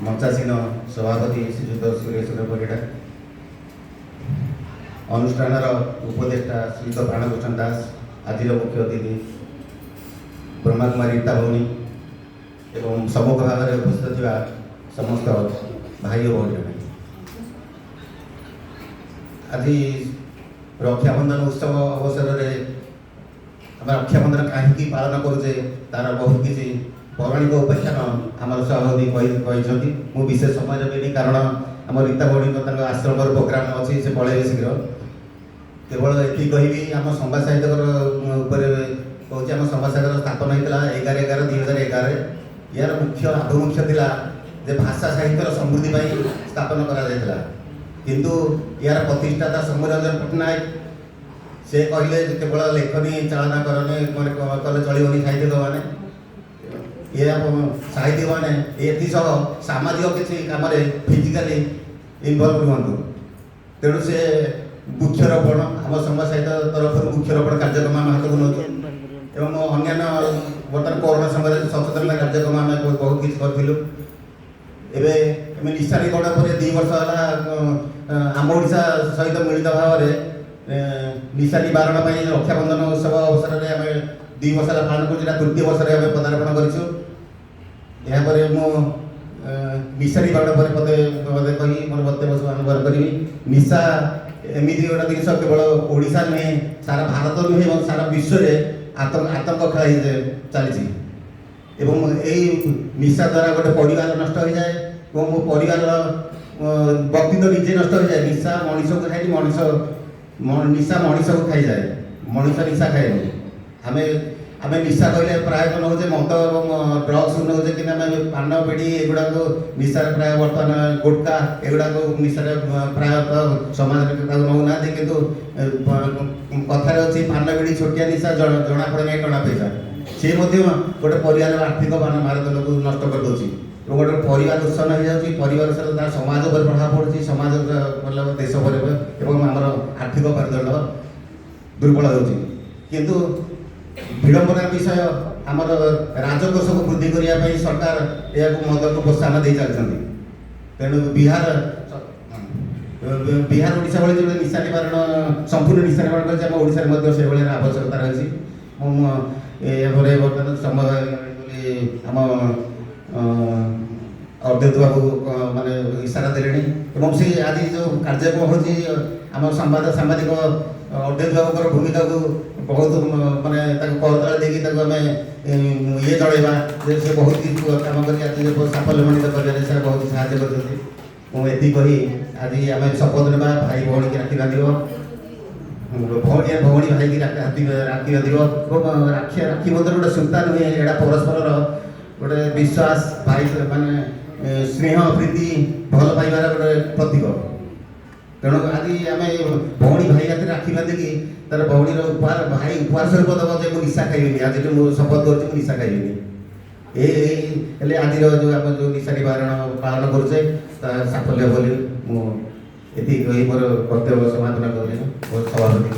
मंचासीन सभापति श्रीजुत सुरेश परिड़ा अनुष्ठान उपदेष्टा श्रीयुत प्राणभूषण दास आज मुख्य अतिथि ब्रह्मा कुमारी रीता भौणी एवं सम्मुख भाव में उपस्थित थी समस्त भाई और भौणी आज रक्षाबंधन उत्सव अवसर में आम रक्षाबंधन कहीं पालन करुचे तार बहुत किसी पौराणिक उपाख्यान आम सभापति मु विशेष समय देनी कारण आम रीता भौणी आश्रम प्रोग्राम अच्छी से पलैबे शीघ्र केवल ये कहि आम संवाद साहित्य कहूँ आम संवाद साहित्य स्थापन होता 11/11/2011 यार मुख्य आभिमुख्य थिला जे भाषा साहित्यर समृद्धि स्थापन करा किंतु यार प्रतिष्ठाता सौम्यरंजन पट्टनायक से कहले केवल लेखनी चालना करने कले चलनी साहित्यिक मैंने ये साहित्य मैंने ये सामाजिक किसी कम फिजिकाली इनवल्व रुहतु तेणु से वृक्षरोपण आम समाज साहित्य तरफ वृक्षरोपण कार्यक्रम आम हाथ को नौ एवं अन्य बर्तमान कोरोना समय सचेतनता कार्यक्रम आम बहुत किसी करूँ एवं निशानी गढ़ पर 2 वर्ष है आम ओडिशा सहित मिलित भाव में निशानी बारण रक्षाबंधन उत्सव अवसर में आम 2 वर्ष पालन कर 3य वर्ष में पदार्पण करूँ निशानी बारण पर पदे कही मोर बक्तव्य आरंभ करी निशा एमती गोटे जिन केवल ओडिशा नुहे सारा भारत नुहे और सारा विश्व में आतंक खेल चली निशा द्वारा गोटे परिवार नष्ट हो जाए और मो परिवार व्यक्तित्व निजे नष्ट हो जाए निशा मनीष को खाई मनीष निशा मनीष को खाई जाए मनीष निशा खाए आम आम निशा कहले प्राय नौचे मद और ड्रग्स नौचे कि पान पेड़ी एगुड़ा निशार प्राय बर्तमान गुटका एगुड़ा निशार प्रायतः समाज नौना कि कथार अच्छी पान पेड़ी छोटिया निशा जना पड़े ना टना पैसा सी गोटे परिवार आर्थिक मारदंड को नष्ट कर दूसरी गोटे परिवार दुष्ण हो जाए परिवार सहित तार समाज पर प्रभाव पड़ुଛି समाज मतलब देश पर आमर आर्थिक मानदंड दुर्बल होती किंतु विडंबना विषय आमर राजकोष को वृद्धि करने सरकार यह मद को प्रोत्साहन दे चलती तेणु बिहार ओडिशा भाई जो निशा निवारण संपूर्ण निशा निवारण कर ओडिशा से भाई आवश्यकता रही बर्तमान समय आम अध्यक्ष बाबू माने इशारा देले से आज जो कार्यक्रम होम सांबादिक अध्यक्ष बाबूर भूमिका को बहुत माने करतला देखिए आम ये जड़ेबा से बहुत किसी कम कर साफल्यमंडित कर बहुत साहय कर कही आज आम शपथ ना भाई भौणी की राखी बांध भौणी भाई की राखी बांध राखी बंधन गोटे सूता नुहे यहाँ परस्पर गोटे विश्वास भाई माने स्नेह प्रीति भल पाइबार गोटे प्रतीक तेणु आज आम भौणी भाई हाथ राखी बांधिकी तार भौणी उपहार भाई उपहार स्वरूप दब जो निशा खाइबी आज जो शपथ कर निशा खाइबी ये आज जो आम जो निशा निवारण पालन करुचे साफल्य बोली मुझे मोर कर्तव्य समापन कर सभापति को